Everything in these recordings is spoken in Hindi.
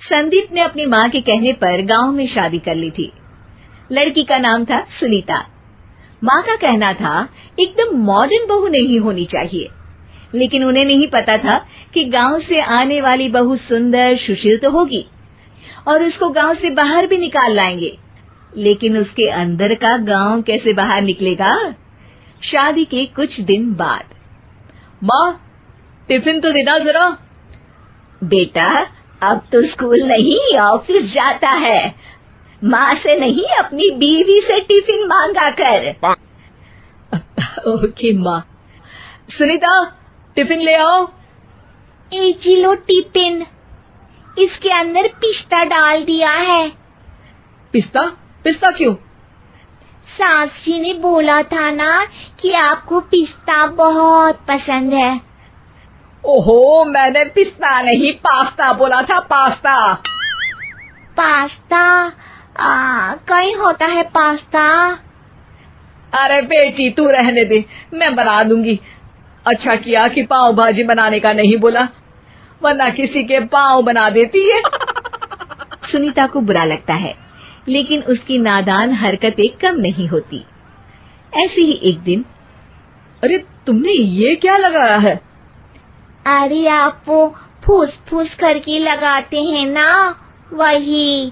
संदीप ने अपनी माँ के कहने पर गांव में शादी कर ली थी। लड़की का नाम था सुनीता। माँ का कहना था एकदम मॉडर्न बहू नहीं होनी चाहिए, लेकिन उन्हें नहीं पता था कि गांव से आने वाली बहू सुंदर सुशील तो होगी और उसको गांव से बाहर भी निकाल लाएंगे, लेकिन उसके अंदर का गांव कैसे बाहर निकलेगा। शादी के कुछ दिन बाद, माँ टिफिन तो देना जरा। बेटा अब तो स्कूल नहीं ऑफिस जाता है, माँ से नहीं अपनी बीवी से टिफिन मांगा कर। ओके माँ। सुनीता टिफिन ले आओ। 1 किलो टिफिन, इसके अंदर पिस्ता डाल दिया है। पिस्ता? पिस्ता क्यों? सास जी ने बोला था ना कि आपको पिस्ता बहुत पसंद है। ओहो, मैंने पिस्ता नहीं पास्ता बोला था, पास्ता। पास्ता? कहीं होता है पास्ता? अरे बेटी तू रहने दे, मैं बना दूंगी। अच्छा किया कि पाव भाजी बनाने का नहीं बोला, वरना किसी के पाव बना देती है। सुनीता को बुरा लगता है, लेकिन उसकी नादान हरकतें कम नहीं होती। ऐसे ही एक दिन, अरे तुमने ये क्या लगाया है? अरे आप वो फूस फूस करके लगाते हैं ना, वही।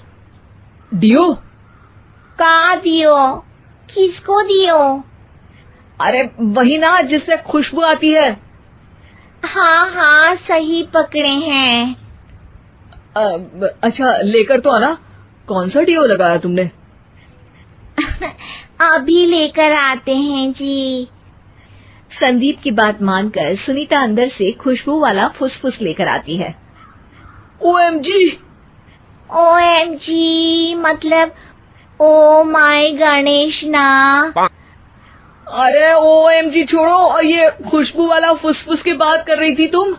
डियो? का दियो? किसको दियो? अरे वही ना जिससे खुशबू आती है। हाँ सही पकड़े हैं। अच्छा लेकर तो आना। कौन सा डियो लगाया तुमने? अभी लेकर आते हैं जी। संदीप की बात मानकर सुनीता अंदर से खुशबू वाला फुसफुस लेकर आती है। OMG! OMG मतलब ओ माय गणेश ना। अरे OMG छोड़ो, और ये खुशबू वाला फुसफुस की बात कर रही थी तुम?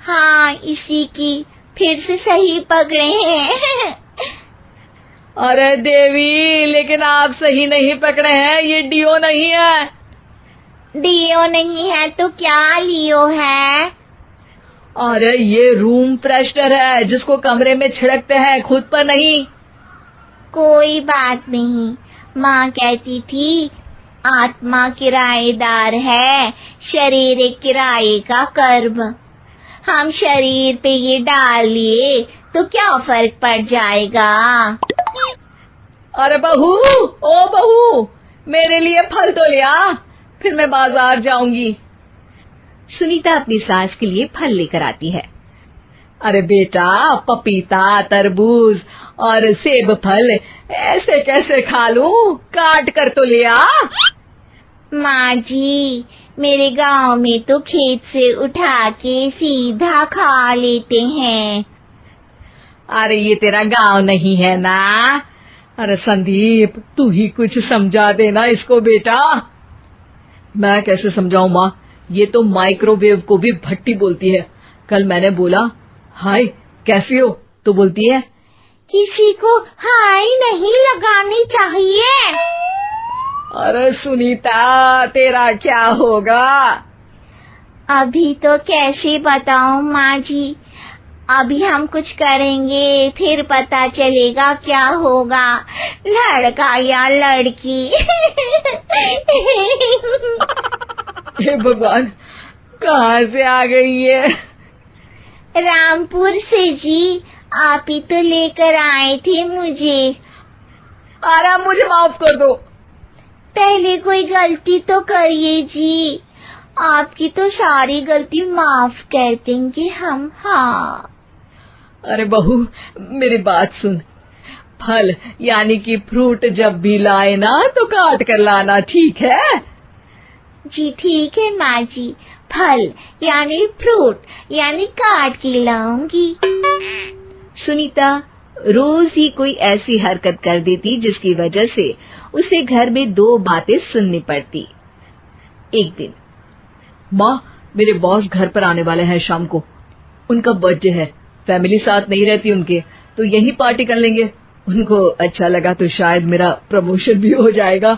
हाँ इसी की, फिर से सही पकड़े हैं। अरे देवी, लेकिन आप सही नहीं पकड़े हैं, ये डियो नहीं है। डियो नहीं है तो क्या लियो है? अरे ये रूम फ्रेशनर है, जिसको कमरे में छिड़कते हैं, खुद पर नहीं। कोई बात नहीं, माँ कहती थी आत्मा किराएदार है, शरीर एक किराए का कर्म। हम शरीर पे ये डाल लिए तो क्या फर्क पड़ जाएगा। अरे बहू, ओ बहू, मेरे लिए फल तो ले आ, फिर मैं बाजार जाऊंगी। सुनीता अपनी सास के लिए फल लेकर आती है। अरे बेटा, पपीता, तरबूज और सेब फल ऐसे कैसे खा लूं? काट कर तो ले आ। माँ जी, मेरे गांव में तो खेत से उठा के सीधा खा लेते हैं। अरे ये तेरा गांव नहीं है ना। अरे संदीप, तू ही कुछ समझा देना इसको बेटा। मैं कैसे समझाऊं माँ, ये तो माइक्रोवेव को भी भट्टी बोलती है। कल मैंने बोला हाय कैसी हो, तो बोलती है किसी को हाय नहीं लगानी चाहिए। अरे सुनीता, तेरा क्या होगा? अभी तो कैसे बताऊं माँ जी, अभी हम कुछ करेंगे फिर पता चलेगा क्या होगा, लड़का या लड़की। हे भगवान, कहाँ से आ गई है? रामपुर से जी, आप ही तो लेकर आए थे मुझे। अरे मुझे माफ कर दो। पहले कोई गलती तो करिए जी, आपकी तो सारी गलती माफ कर देंगे हम। हाँ अरे बहू, मेरी बात सुन। फल यानी कि फ्रूट जब भी लाए ना तो काट कर लाना, ठीक है? जी ठीक है माँ जी, फल यानी फ्रूट यानी काट के लाऊंगी। सुनीता रोज ही कोई ऐसी हरकत कर देती जिसकी वजह से उसे घर में 2 बातें सुननी पड़ती। एक दिन, माँ मेरे बॉस घर पर आने वाले हैं शाम को, उनका बर्थडे है, फैमिली साथ नहीं रहती उनके, तो यही पार्टी कर लेंगे। उनको अच्छा लगा तो शायद मेरा प्रमोशन भी हो जाएगा।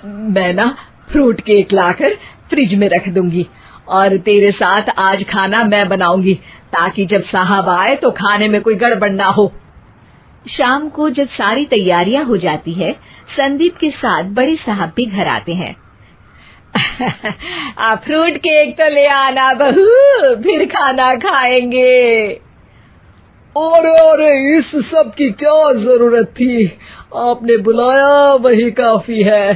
मैं ना फ्रूट केक लाकर फ्रिज में रख दूंगी और तेरे साथ आज खाना मैं बनाऊंगी, ताकि जब साहब आए तो खाने में कोई गड़बड़ ना हो। शाम को जब सारी तैयारियां हो जाती है, संदीप के साथ बड़े साहब भी घर आते हैं। फ्रूट केक तो ले आना बहू, फिर खाना खाएंगे। अरे इस सब की क्या जरूरत थी, आपने बुलाया वही काफी है।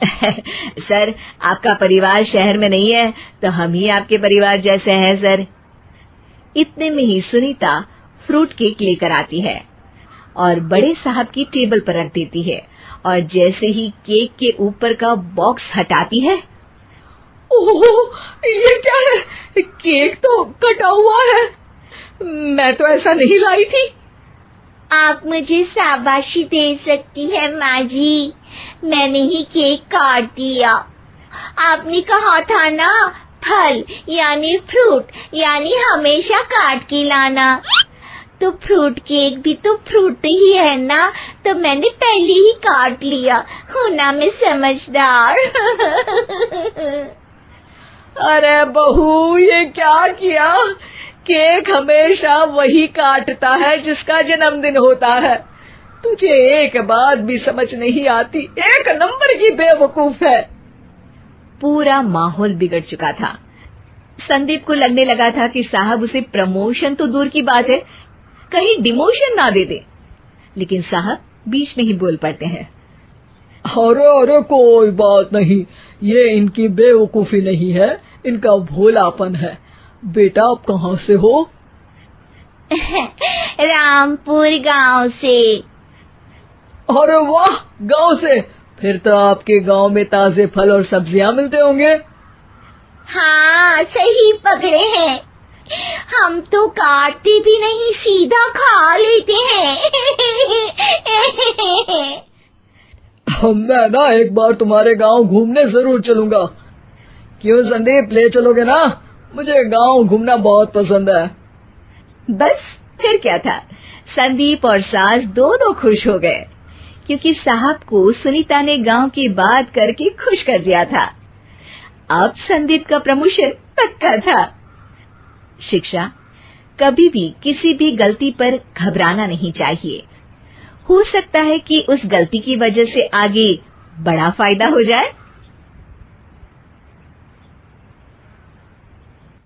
सर, आपका परिवार शहर में नहीं है तो हम ही आपके परिवार जैसे हैं सर। इतने में ही सुनीता फ्रूट केक लेकर आती है और बड़े साहब की टेबल पर रख देती है, और जैसे ही केक के ऊपर का बॉक्स हटाती है, ओह, ये क्या है? केक तो कटा हुआ है। मैं तो ऐसा नहीं लाई थी। आप मुझे शाबाशी दे सकती है माँ जी, मैंने ही केक काट दिया। आपने कहा था ना, फल यानी फ्रूट यानी हमेशा काट के लाना, तो फ्रूट केक भी तो फ्रूट ही है ना, तो मैंने पहले ही काट लिया। हूँ ना मैं समझदार। अरे बहू, ये क्या किया? केक हमेशा वही काटता है जिसका जन्मदिन होता है। तुझे एक बात भी समझ नहीं आती, एक नंबर की बेवकूफ है। पूरा माहौल बिगड़ चुका था। संदीप को लगने लगा था कि साहब उसे प्रमोशन तो दूर की बात है, कहीं डिमोशन ना दे दे, लेकिन साहब बीच में ही बोल पड़ते हैं। अरे कोई बात नहीं, ये इनकी बेवकूफी नहीं है, इनका भोलापन है। बेटा आप कहाँ से हो? रामपुर गांव से। अरे वाह, गांव से? फिर तो आपके गांव में ताजे फल और सब्जियां मिलते होंगे। हाँ, सही पकड़े हैं। हम तो काटते भी नहीं, सीधा खा लेते हैं। मैं ना एक बार तुम्हारे गांव घूमने जरूर चलूंगा। क्यों संदीप, ले चलोगे ना? मुझे गांव घूमना बहुत पसंद है। बस फिर क्या था, संदीप और सास दोनों खुश हो गए, क्योंकि साहब को सुनीता ने गांव की बात करके खुश कर दिया था। अब संदीप का प्रमोशन पक्का था। शिक्षा, कभी भी किसी भी गलती पर घबराना नहीं चाहिए। हो सकता है कि उस गलती की वजह से आगे बड़ा फायदा हो जाए।